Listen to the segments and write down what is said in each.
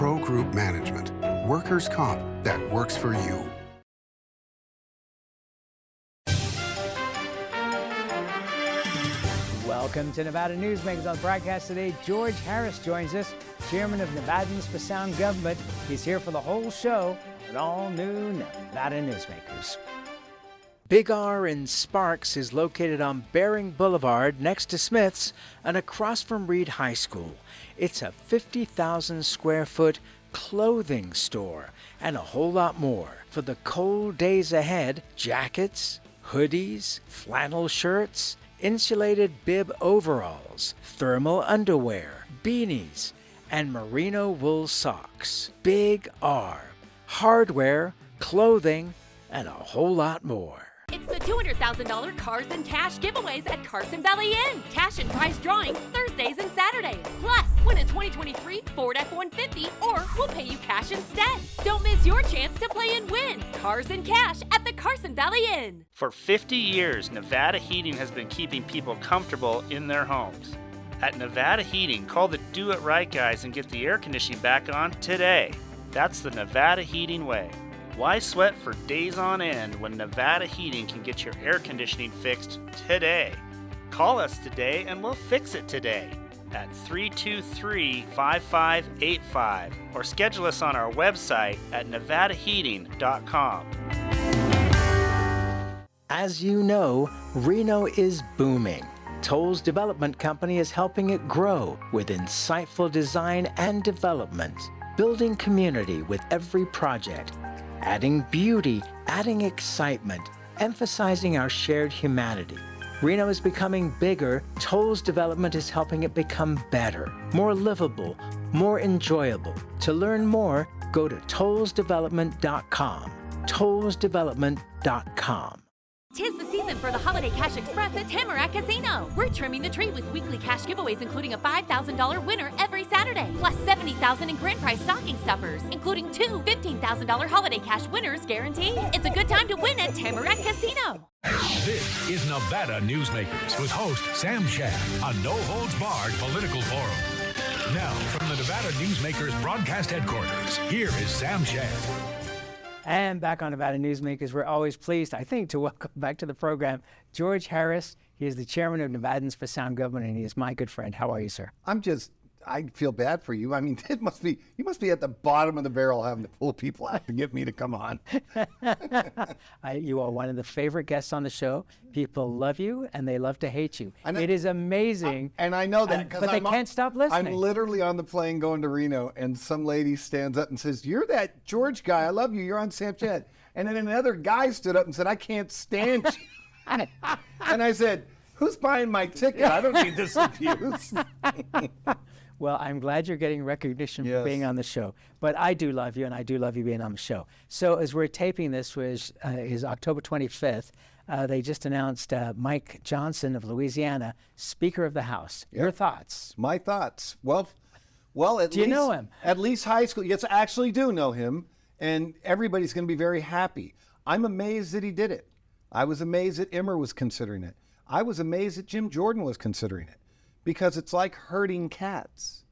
Pro Group Management. Workers' comp that works for you. Welcome to Nevada Newsmakers. On the broadcast today, George Harris joins us, chairman of Nevadans for Sound Government. He's here for the whole show, an all-new Nevada Newsmakers. Big R in Sparks is located on Bering Boulevard next to Smith's and across from Reed High School. It's a 50,000 square foot clothing store and a whole lot more. For the cold days ahead, jackets, hoodies, flannel shirts, insulated bib overalls, thermal underwear, beanies, and merino wool socks. Big R. Hardware, clothing, and a whole lot more. It's the $200,000 Cars and Cash giveaways at Carson Valley Inn. Cash and prize drawings Thursdays and Saturdays. Plus, win a 2023 Ford F-150 or we'll pay you cash instead. Don't miss your chance to play and win. Cars and Cash at the Carson Valley Inn. For 50 years, Nevada Heating has been keeping people comfortable in their homes. At Nevada Heating, call the Do It Right guys and get the air conditioning back on today. That's the Nevada Heating way. Why sweat for days on end when Nevada Heating can get your air conditioning fixed today? Call us today and we'll fix it today at 323-5585 or schedule us on our website at nevadaheating.com. As you know, Reno is booming. Toll's development company is helping it grow with insightful design and development, building community with every project, adding beauty, adding excitement, emphasizing our shared humanity. Reno is becoming bigger. Toll's development is helping it become better, more livable, more enjoyable. To learn more, go to tollsdevelopment.com. tollsdevelopment.com. 'Tis the season for the Holiday Cash Express at Tamarack Casino. We're trimming the tree with weekly cash giveaways, including a $5,000 winner every Saturday, plus $70,000 in grand prize stocking stuffers, including two $15,000 Holiday Cash winners guaranteed. It's a good time to win at Tamarack Casino. This is Nevada Newsmakers with host Sam Shad, a no-holds-barred political forum. Now, from the Nevada Newsmakers broadcast headquarters, here is Sam Shad. And back on Nevada Newsmakers, we're always pleased, I think, to welcome back to the program George Harris. He is the chairman of Nevadans for Sound Government, and he is my good friend. How are you, sir? I feel bad for you. I mean, you must be at the bottom of the barrel having to pull people out to get me to come on. You are one of the favorite guests on the show. People love you, and they love to hate you. It is amazing. And I know that. But they can't stop listening. I'm literally on the plane going to Reno, and some lady stands up and says, "You're that George guy. I love you. You're on Sam Shad." And then another guy stood up and said, "I can't stand you." And I said, "Who's buying my ticket? I don't need this abuse." Well, I'm glad you're getting recognition for being on the show. But I do love you, and I do love you being on the show. So as we're taping this, which is October 25th, they just announced Mike Johnson of Louisiana, Speaker of the House. Yep. Your thoughts? My thoughts? Well, at do you know him? At least high school. Yes, I actually do know him, and everybody's going to be very happy. I'm amazed that he did it. I was amazed that Emmer was considering it. I was amazed that Jim Jordan was considering it. Because it's like herding cats,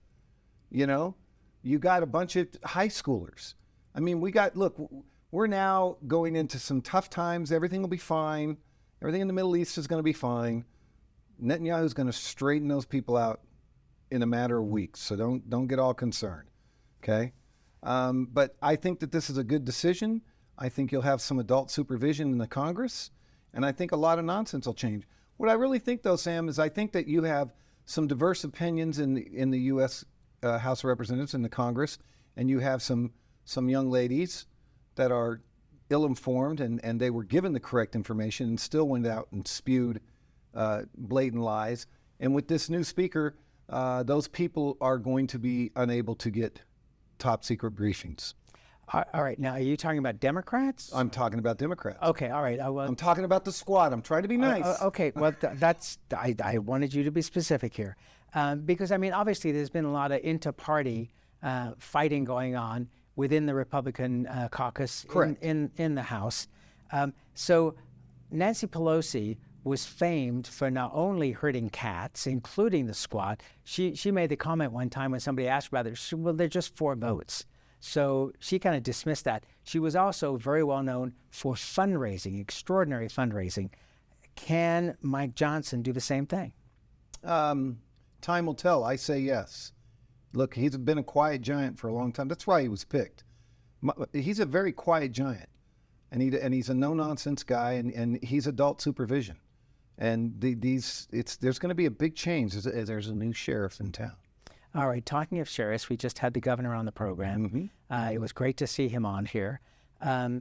you know? You got a bunch of high schoolers. I mean, we're now going into some tough times. Everything will be fine. Everything in the Middle East is going to be fine. Netanyahu's going to straighten those people out in a matter of weeks, so don't get all concerned, okay? But I think that this is a good decision. I think you'll have some adult supervision in the Congress, and I think a lot of nonsense will change. What I really think, though, Sam, is I think that you have some diverse opinions in the U.S. House of Representatives and the Congress, and you have some young ladies that are ill-informed and they were given the correct information and still went out and spewed blatant lies. And with this new speaker, those people are going to be unable to get top-secret briefings. All right. Now, are you talking about Democrats? I'm talking about Democrats. Okay. All right. I'm talking about the squad. I'm trying to be nice. Okay. Well, I wanted you to be specific here. Because, I mean, obviously there's been a lot of inter-party fighting going on within the Republican caucus in the House. So Nancy Pelosi was famed for not only hurting cats, including the squad. She made the comment one time when somebody asked about it, she said, well, they're just 4 votes. So she kind of dismissed that. She was also very well known for fundraising, extraordinary fundraising. Can Mike Johnson do the same thing? Time will tell. I say yes. Look, he's been a quiet giant for a long time. That's why he was picked. He's a very quiet giant, and he's a no-nonsense guy, and he's adult supervision. And there's going to be a big change as there's a new sheriff in town. All right, talking of sheriffs, we just had the governor on the program. It was great to see him on here. I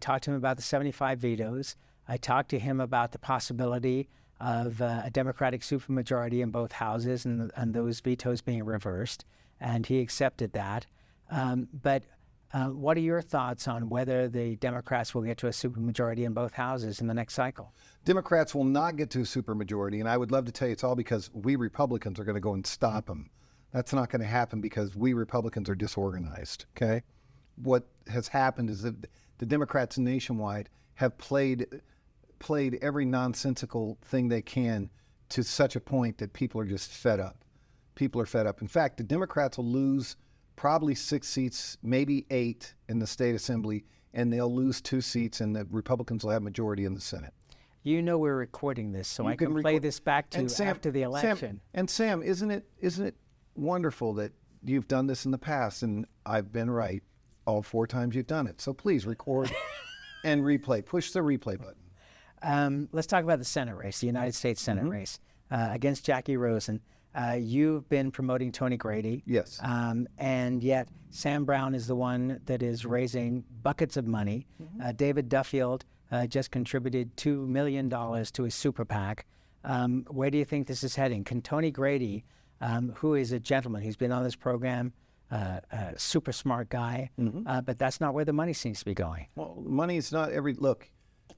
talked to him about the 75 vetoes. I talked to him about the possibility of a Democratic supermajority in both houses and those vetoes being reversed, and he accepted that. But what are your thoughts on whether the Democrats will get to a supermajority in both houses in the next cycle? Democrats will not get to a supermajority, and I would love to tell you it's all because we Republicans are going to go and stop them. That's not going to happen because we Republicans are disorganized, okay? What has happened is that the Democrats nationwide have played every nonsensical thing they can to such a point that people are just fed up. People are fed up. In fact, the Democrats will lose probably 6 seats, maybe 8 in the state assembly, and they'll lose 2 seats, and the Republicans will have majority in the Senate. You know we're recording this, so I can play this back to after the election. Sam, isn't it wonderful that you've done this in the past, and I've been right all 4 times you've done it. So please record and replay. Push the replay button. Let's talk about the Senate race, the United States Senate race against Jackie Rosen. You've been promoting Tony Grady. Yes. And yet Sam Brown is the one that is raising buckets of money. David Duffield just contributed $2 million to his super PAC. Where do you think this is heading? Can Tony Grady, who is a gentleman, he's been on this program, a super smart guy, but that's not where the money seems to be going. Well, money is not every, look.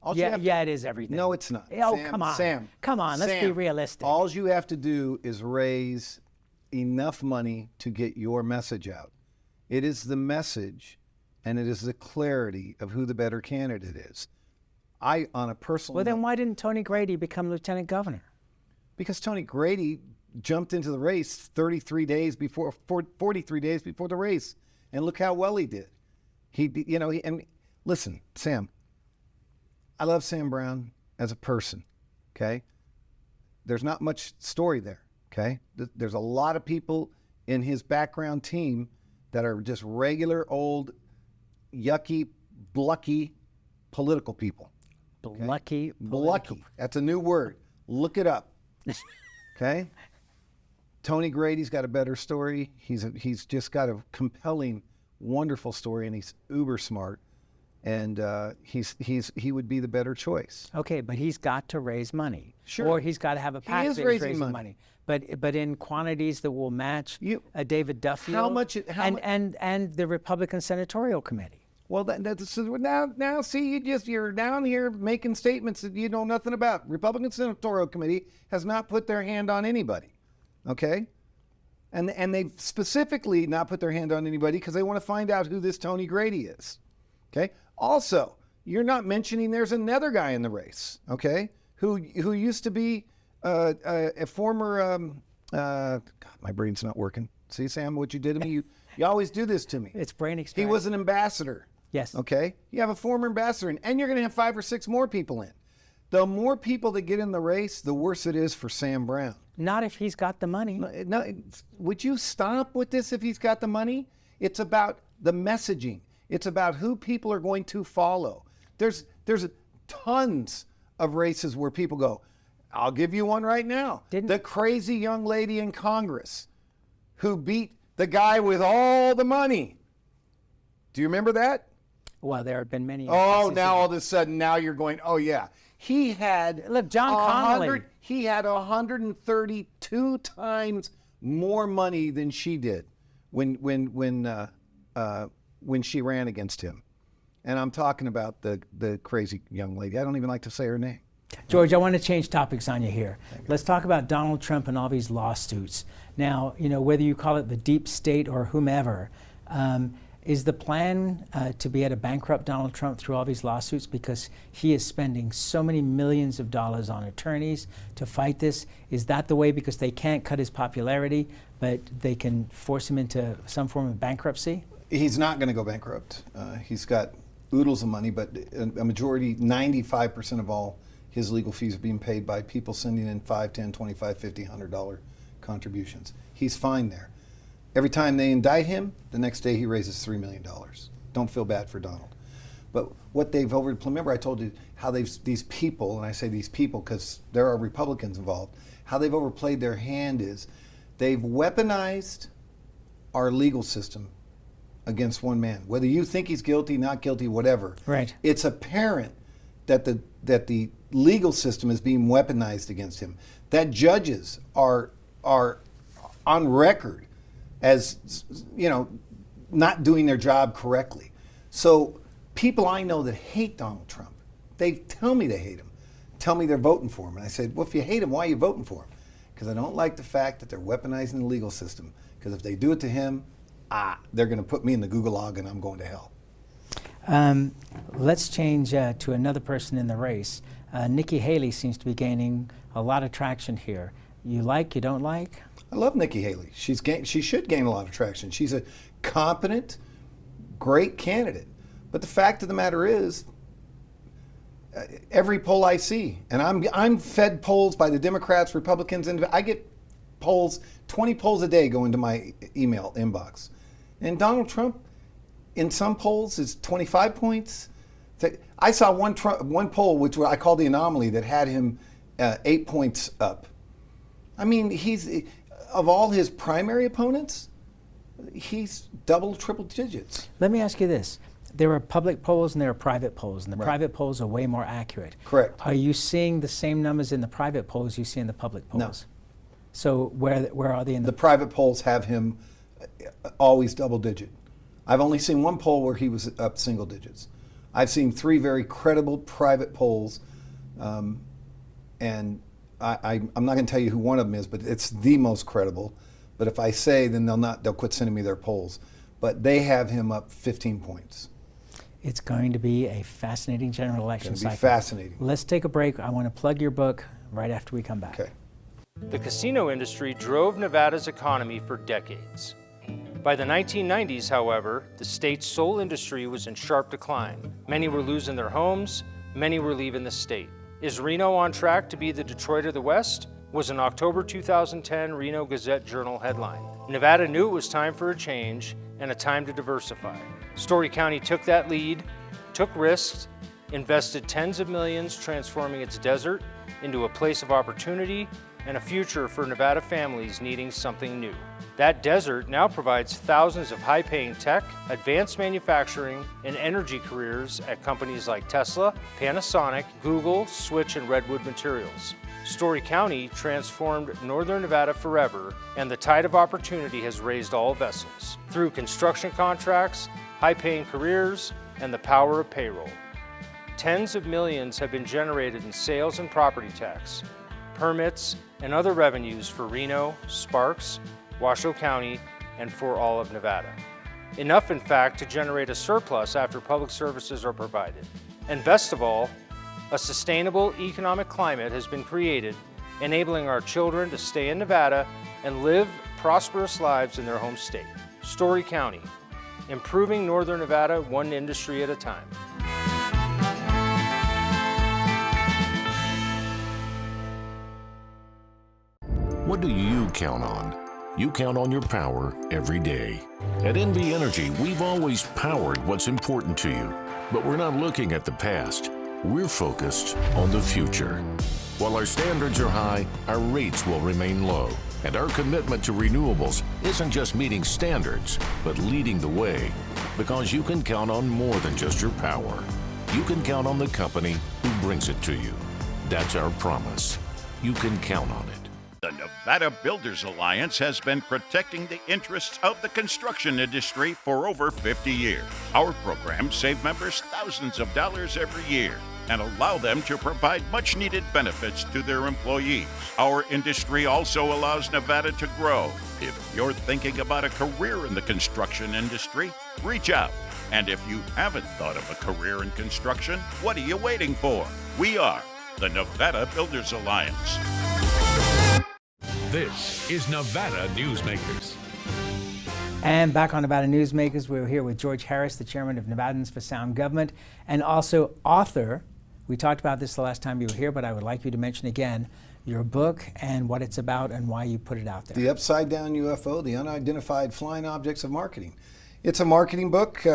It is everything. No, it's not. Oh, Sam, come on. Sam. Come on, let's be realistic. All you have to do is raise enough money to get your message out. It is the message, and it is the clarity of who the better candidate is. On a personal then why didn't Tony Grady become lieutenant governor? Because Tony Grady jumped into the race 43 days before, 43 days before the race, and look how well he did. And listen, Sam, I love Sam Brown as a person, okay? There's not much story there, okay? There's a lot of people in his background team that are just regular old, yucky, blucky political people. Blucky. Blucky. That's a new word. Look it up. Okay? Tony Grady's got a better story. He's just got a compelling, wonderful story, and he's uber smart. And he would be the better choice. Okay, but he's got to raise money. Sure. Or he's got to have a PAC that is raising money. But in quantities that will match David Duffield and the Republican Senatorial Committee. Well, now see, you're down here making statements that you know nothing about. Republican Senatorial Committee has not put their hand on anybody, okay? And they've specifically not put their hand on anybody because they want to find out who this Tony Grady is, okay? Also, you're not mentioning there's another guy in the race, okay, who used to be a former, God, my brain's not working. See, Sam, what you did to me? You always do this to me. It's brain extract. He was an ambassador. Yes. Okay? You have a former ambassador, and you're going to have 5 or 6 more people in. The more people that get in the race, the worse it is for Sam Brown. Not if he's got the money. No, would you stop with this if he's got the money? It's about the messaging. It's about who people are going to follow. There's tons of races where people go, I'll give you one right now. The crazy young lady in Congress who beat the guy with all the money. Do you remember that? Well, there have been many. Oh, now all of a sudden, now you're going, oh yeah. He had, look, John Connolly. He had 132 times more money than she did when she ran against him. And I'm talking about the crazy young lady. I don't even like to say her name. George, I want to change topics on you here. Let's talk about Donald Trump and all these lawsuits. Now, whether you call it the deep state or whomever, Is the plan to be able to bankrupt Donald Trump through all these lawsuits because he is spending so many millions of dollars on attorneys to fight this? Is that the way, because they can't cut his popularity, but they can force him into some form of bankruptcy? He's not going to go bankrupt. He's got oodles of money, but a majority, 95% of all his legal fees are being paid by people sending in $5, $10, $25, $50, $100 contributions. He's fine there. Every time they indict him, the next day he raises $3 million. Don't feel bad for Donald. But what they've remember I told you how these people, and I say these people because there are Republicans involved, how they've overplayed their hand is they've weaponized our legal system against one man. Whether you think he's guilty, not guilty, whatever. Right. It's apparent that the legal system is being weaponized against him. That judges are on record as, not doing their job correctly. So people I know that hate Donald Trump, they tell me they hate him, tell me they're voting for him. And I said, well, if you hate him, why are you voting for him? Because I don't like the fact that they're weaponizing the legal system. Because if they do it to him, they're going to put me in the gulag and I'm going to hell. Let's change to another person in the race. Nikki Haley seems to be gaining a lot of traction here. You don't like? I love Nikki Haley. She should gain a lot of traction. She's a competent, great candidate. But the fact of the matter is, every poll I see, and I'm fed polls by the Democrats, Republicans, and I get polls, 20 polls a day go into my email inbox. And Donald Trump, in some polls, is 25 points. I saw one poll, which I call the anomaly, that had him 8 points up. I mean, of all his primary opponents, he's double, triple digits. Let me ask you this. There are public polls and there are private polls, and the private polls are way more accurate. Correct. Are you seeing the same numbers in the private polls you see in the public polls? No. So where are they in the private polls have him always double digit. I've only seen one poll where he was up single digits. I've seen 3 very credible private polls, and I'm not going to tell you who one of them is, but it's the most credible. But if I say, then they'll quit sending me their polls. But they have him up 15 points. It's going to be a fascinating general election cycle. It's going to be fascinating. Let's take a break. I want to plug your book right after we come back. Okay. The casino industry drove Nevada's economy for decades. By the 1990s, however, the state's sole industry was in sharp decline. Many were losing their homes, many were leaving the state. Is Reno on track to be the Detroit of the West? Was an October 2010 Reno Gazette-Journal headline. Nevada knew it was time for a change and a time to diversify. Story County took that lead, took risks, invested tens of millions transforming its desert into a place of opportunity and a future for Nevada families needing something new. That desert now provides thousands of high-paying tech, advanced manufacturing, and energy careers at companies like Tesla, Panasonic, Google, Switch, and Redwood Materials. Story County transformed northern Nevada forever, and the tide of opportunity has raised all vessels through construction contracts, high-paying careers, and the power of payroll. Tens of millions have been generated in sales and property tax, permits, and other revenues for Reno, Sparks, Washoe County, and for all of Nevada. Enough, in fact, to generate a surplus after public services are provided. And best of all, a sustainable economic climate has been created, enabling our children to stay in Nevada and live prosperous lives in their home state. Story County, improving northern Nevada one industry at a time. What do you count on? You count on your power every day. At NV Energy, we've always powered what's important to you, but we're not looking at the past. We're focused on the future. While our standards are high, our rates will remain low. And our commitment to renewables isn't just meeting standards, but leading the way. Because you can count on more than just your power. You can count on the company who brings it to you. That's our promise. You can count on it. The Nevada Builders Alliance has been protecting the interests of the construction industry for over 50 years. Our programs save members thousands of dollars every year. and allow them to provide much needed benefits to their employees. Our industry also allows Nevada to grow. If you're thinking about a career in the construction industry, reach out. And if you haven't thought of a career in construction, what are you waiting for? We are the Nevada Builders Alliance. This is Nevada Newsmakers. And back on Nevada Newsmakers, we're here with George Harris, the chairman of Nevadans for Sound Government, and also author. We talked about this the last time you were here, but I would like you to mention again your book and what it's about and why you put it out there. The Upside Down UFO, the Unidentified Flying Objects of Marketing. It's a marketing book.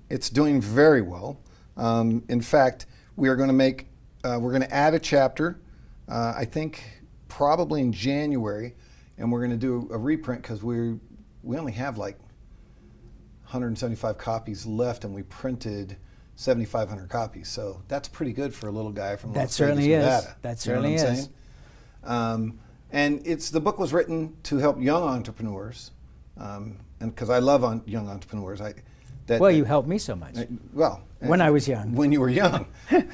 It's doing very well. In fact, we're going to add a chapter, I think probably in January, and we're going to do a reprint because we only have like 175 copies left, and we printed 7,500 copies. So that's pretty good for a little guy from Las Vegas, Nevada. That certainly is. And the book was written to help young entrepreneurs, and because I love young entrepreneurs. You helped me so much. When I was young. When you were young,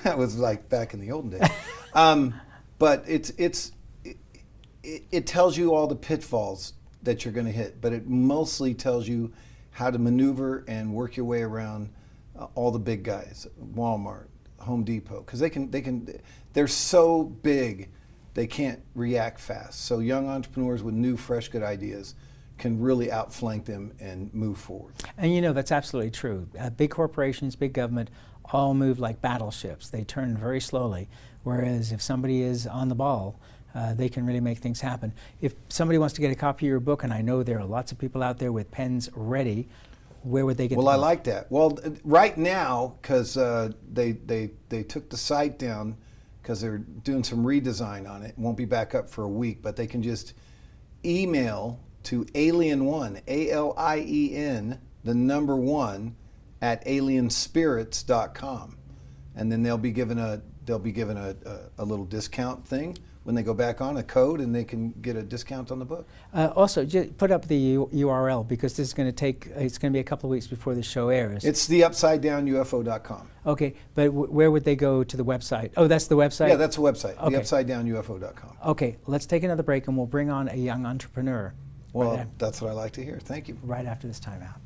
that was like back in the olden days. But it tells you all the pitfalls that you're going to hit, but it mostly tells you how to maneuver and work your way around all the big guys, Walmart, Home Depot, because they're so big they can't react fast. So young entrepreneurs with new, fresh, good ideas can really outflank them and move forward. And that's absolutely true. Big corporations, big government, all move like battleships. They turn very slowly, whereas if somebody is on the ball, they can really make things happen. If somebody wants to get a copy of your book, and I know there are lots of people out there with pens ready, where would they get? Well, I like that. Well, right now, because they took the site down because they're doing some redesign on it. It won't be back up for a week, but they can just email to Alien1, ALIEN, the number 1, at alienspirits.com, and then they'll be given a little discount thing when they go back on, a code, and they can get a discount on the book. Also, just put up the URL, because this is going to it's going to be a couple of weeks before the show airs. It's the UpsideDownUFO.com. Okay, but where would they go to the website? Oh, that's the website? Yeah, that's the website, okay. The UpsideDownUFO.com. Okay, let's take another break, and we'll bring on a young entrepreneur. Well, that's what I like to hear. Thank you. Right after this timeout.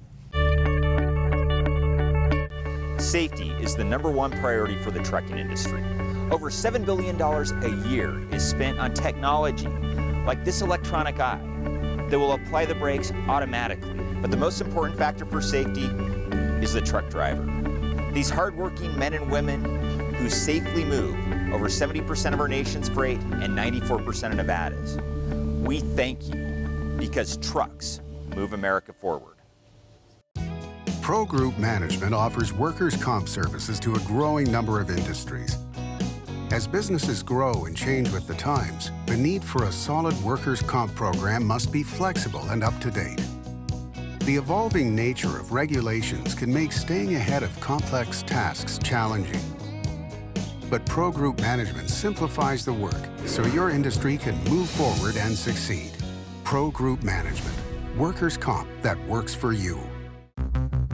Safety is the #1 priority for the trucking industry. Over $7 billion a year is spent on technology, like this electronic eye, that will apply the brakes automatically. But the most important factor for safety is the truck driver. These hardworking men and women who safely move over 70% of our nation's freight and 94% of Nevada's. We thank you, because trucks move America forward. Pro Group Management offers workers' comp services to a growing number of industries. As businesses grow and change with the times, the need for a solid workers' comp program must be flexible and up to date. The evolving nature of regulations can make staying ahead of complex tasks challenging. But Pro Group Management simplifies the work so your industry can move forward and succeed. Pro Group Management, workers' comp that works for you.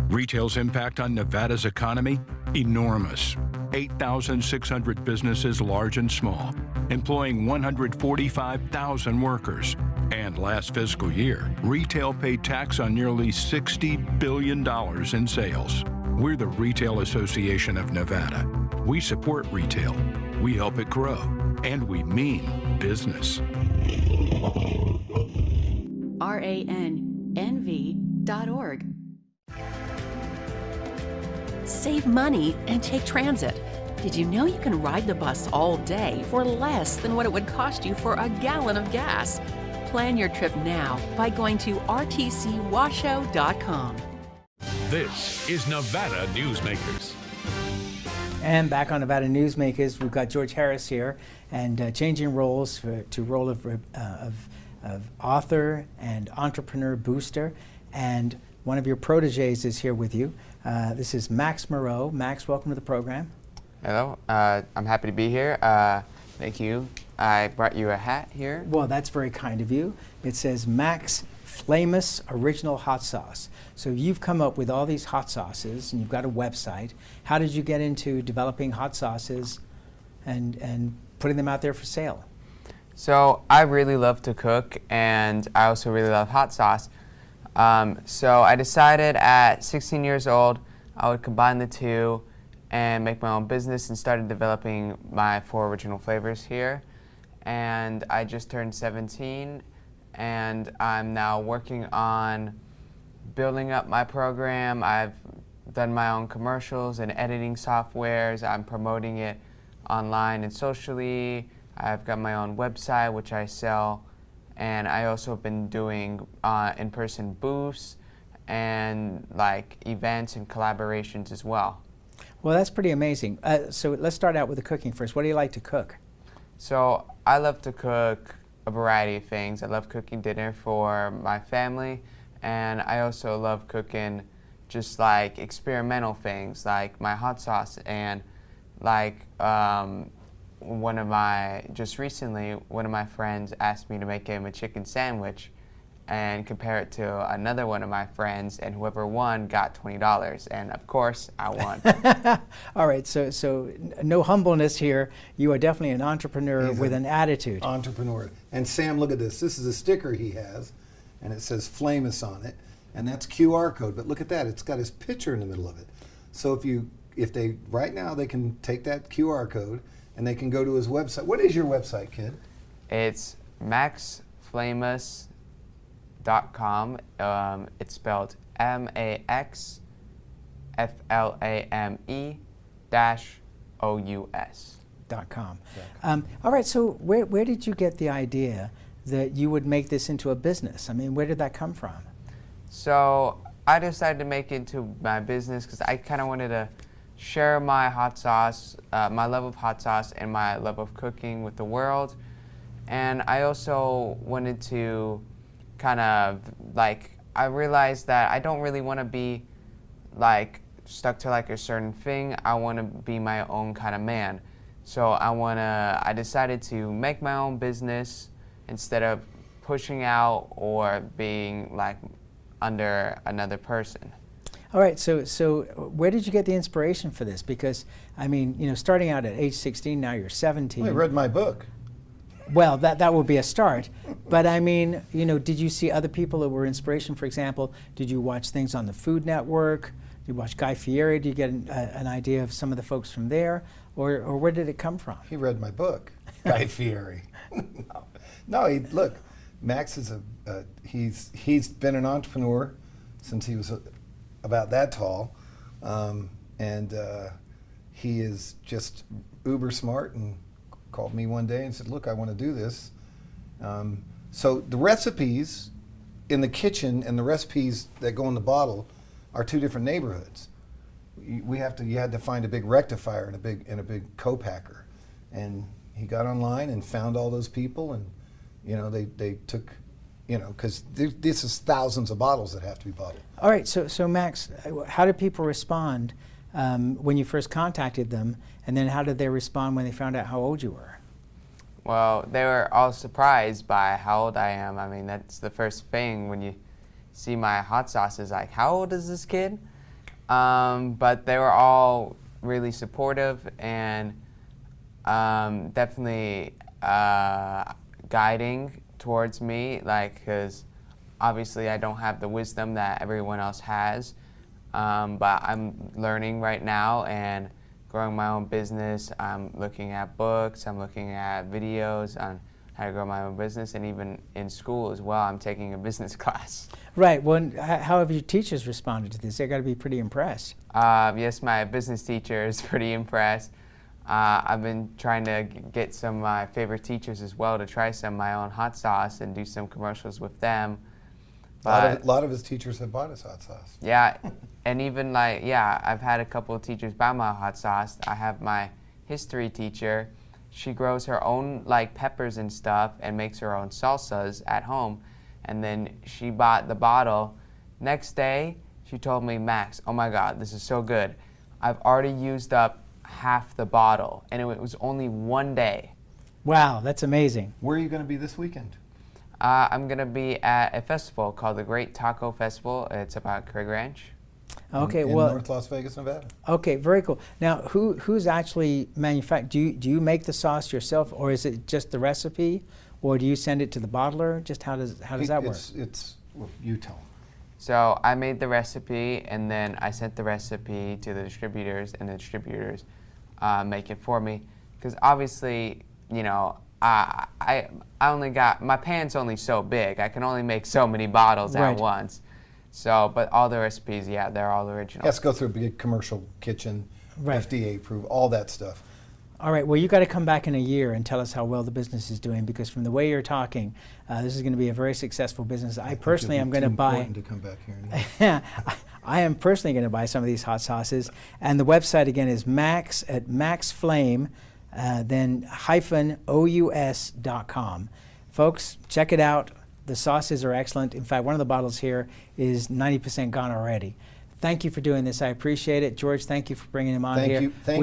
Retail's impact on Nevada's economy? Enormous. 8,600 businesses, large and small, employing 145,000 workers. And last fiscal year, retail paid tax on nearly $60 billion in sales. We're the Retail Association of Nevada. We support retail, we help it grow, and we mean business. RANNV.org. Save money and take transit. Did you know you can ride the bus all day for less than what it would cost you for a gallon of gas? Plan your trip now by going to rtcwashoe.com. This is Nevada Newsmakers. And back on Nevada Newsmakers, we've got George Harris here, and changing roles to role of author and entrepreneur booster. And one of your proteges is here with you. This is Max Moreau. Max, welcome to the program. Hello, I'm happy to be here. Thank you. I brought you a hat here. Well, that's very kind of you. It says Max Flamus Original Hot Sauce. So you've come up with all these hot sauces, and you've got a website. How did you get into developing hot sauces and putting them out there for sale? So I really love to cook, and I also really love hot sauce. So I decided at 16 years old I would combine the two and make my own business, and started developing my 4 original flavors here. And I just turned 17, and I'm now working on building up my program. I've done my own commercials and editing softwares. I'm promoting it online and socially. I've got my own website, which I sell, and I also have been doing in-person booths and like events and collaborations as well. Well, that's pretty amazing. So let's start out with the cooking first. What do you like to cook? So I love to cook a variety of things. I love cooking dinner for my family, and I also love cooking just like experimental things like my hot sauce, and like just recently one of my friends asked me to make him a chicken sandwich and compare it to another one of my friends, and whoever won got $20, and of course I won. All right, so no humbleness here. You are definitely an entrepreneur with an attitude. Entrepreneur. And Sam, look at this. This is a sticker he has, and it says Flamus on it, and that's QR code. But look at that, it's got his picture in the middle of it. So if they right now, they can take that QR code and they can go to his website. What is your website, kid? It's maxflamus.com. It's spelled MAXFLAME-OUS.com. All right, so where did you get the idea that you would make this into a business? I mean, where did that come from? So I decided to make it into my business because I kind of wanted to share my hot sauce, my love of hot sauce and my love of cooking with the world. And I also wanted to kind of like, I realized that I don't really want to be like stuck to like a certain thing. I want to be my own kind of man. So I decided to make my own business instead of pushing out or being like under another person. All right, so where did you get the inspiration for this? Because, I mean, you know, starting out at age 16, now you're 17. Well, I read my book. Well, that would be a start. But I mean, you know, did you see other people that were inspiration? For example, did you watch things on the Food Network? Did you watch Guy Fieri? Did you get an idea of some of the folks from there? Or where did it come from? He read my book, Guy Fieri. No, look, Max is he's been an entrepreneur since he was about that tall, and he is just uber smart, and called me one day and said, look, I want to do this. So the recipes in the kitchen and the recipes that go in the bottle are 2 different neighborhoods. You had to find a big rectifier and a big co-packer, and he got online and found all those people, and you know they took, you know, because this is thousands of bottles that have to be bottled. All right, so Max, how did people respond when you first contacted them, and then how did they respond when they found out how old you were? Well, they were all surprised by how old I am. I mean, that's the first thing when you see my hot sauce is like, how old is this kid? But they were all really supportive and definitely guiding towards me, like, because obviously I don't have the wisdom that everyone else has, but I'm learning right now and growing my own business. I'm looking at books, I'm looking at videos on how to grow my own business, and even in school as well, I'm taking a business class. Right, well, how have your teachers responded to this? They've got to be pretty impressed. Yes, my business teacher is pretty impressed. I've been trying to get some of my favorite teachers as well to try some of my own hot sauce and do some commercials with them. A lot of his teachers have bought his hot sauce. Yeah, and even like, yeah, I've had a couple of teachers buy my hot sauce. I have my history teacher. She grows her own like peppers and stuff and makes her own salsas at home. And then she bought the bottle. Next day, she told me, Max, oh my God, this is so good. I've already used up half the bottle, and it was only one day. Wow, that's amazing. Where are you going to be this weekend? I'm going to be at a festival called the Great Taco Festival. It's about Craig Ranch. Okay, in well, North Las Vegas, Nevada. Okay, very cool. Now, who's actually manufacturing? Do you make the sauce yourself, or is it just the recipe, or do you send it to the bottler? Just how does that work? Well, you tell them. So I made the recipe, and then I sent the recipe to the distributors, and the distributors make it for me. Because obviously, you know, I only got, my pan's only so big. I can only make so many bottles at once. So, but all the recipes, yeah, they're all original. Has to go through a big commercial kitchen, FDA approved, all that stuff. All right, well, you got to come back in a year and tell us how well the business is doing, because from the way you're talking, this is going to be a very successful business. I personally am going to buy. Important to come back here anyway. I am personally going to buy some of these hot sauces, and the website again is Max at MaxFlame, then -ous.com. Folks, check it out. The sauces are excellent. In fact, one of the bottles here is 90% gone already. Thank you for doing this. I appreciate it. George, thank you for bringing him on here. Thank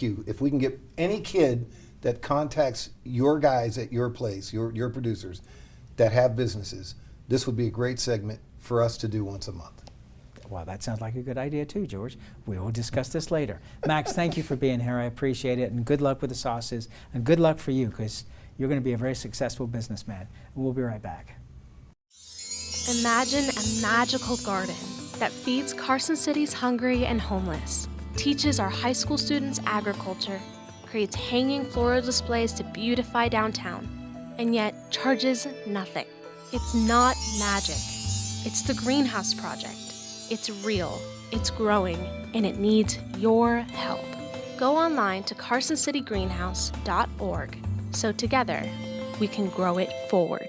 you. If we can get any kid that contacts your guys at your place, your producers, that have businesses, this would be a great segment for us to do once a month. Well, that sounds like a good idea too, George. We will discuss this later. Max, thank you for being here. I appreciate it. And good luck with the sauces. And good luck for you, because you're going to be a very successful businessman. We'll be right back. Imagine a magical garden that feeds Carson City's hungry and homeless, teaches our high school students agriculture, creates hanging floral displays to beautify downtown, and yet charges nothing. It's not magic. It's the Greenhouse Project. It's real, it's growing, and it needs your help. Go online to carsоncitygreenhouse.org so together we can grow it forward.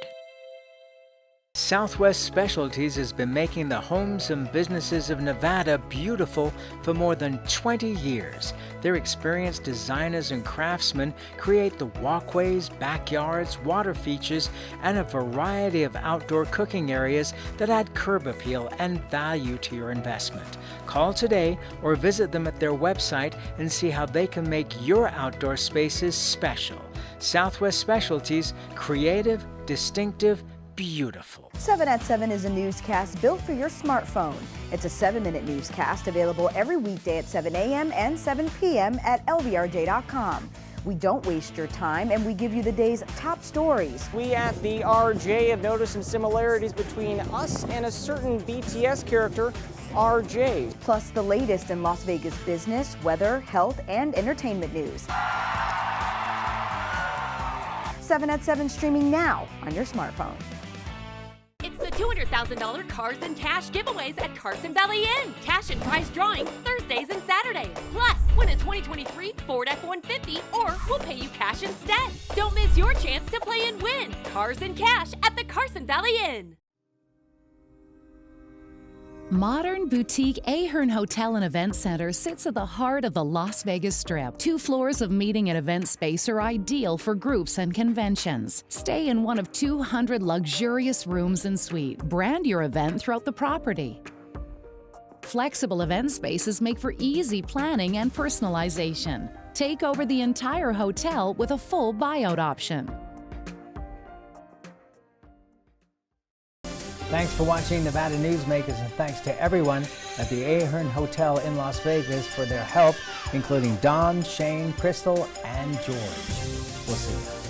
Southwest Specialties has been making the homes and businesses of Nevada beautiful for more than 20 years. Their experienced designers and craftsmen create the walkways, backyards, water features, and a variety of outdoor cooking areas that add curb appeal and value to your investment. Call today or visit them at their website and see how they can make your outdoor spaces special. Southwest Specialties, creative, distinctive, beautiful. 7 at 7 is a newscast built for your smartphone. It's a 7-minute newscast available every weekday at 7 a.m. and 7 p.m. at lvrj.com. We don't waste your time, and we give you the day's top stories. We at the RJ have noticed some similarities between us and a certain BTS character, RJ. Plus the latest in Las Vegas business, weather, health, and entertainment news. 7 at 7 streaming now on your smartphone. It's the $200,000 Cars and Cash giveaways at Carson Valley Inn. Cash and prize drawings Thursdays and Saturdays. Plus, win a 2023 Ford F-150 or we'll pay you cash instead. Don't miss your chance to play and win. Cars and Cash at the Carson Valley Inn. Modern boutique Ahern Hotel and Event Center sits at the heart of the Las Vegas Strip. 2 floors of meeting and event space are ideal for groups and conventions. Stay in one of 200 luxurious rooms and suites. Brand your event throughout the property. Flexible event spaces make for easy planning and personalization. Take over the entire hotel with a full buyout option. Thanks for watching Nevada Newsmakers, and thanks to everyone at the Ahern Hotel in Las Vegas for their help, including Don, Shane, Crystal, and George. We'll see you.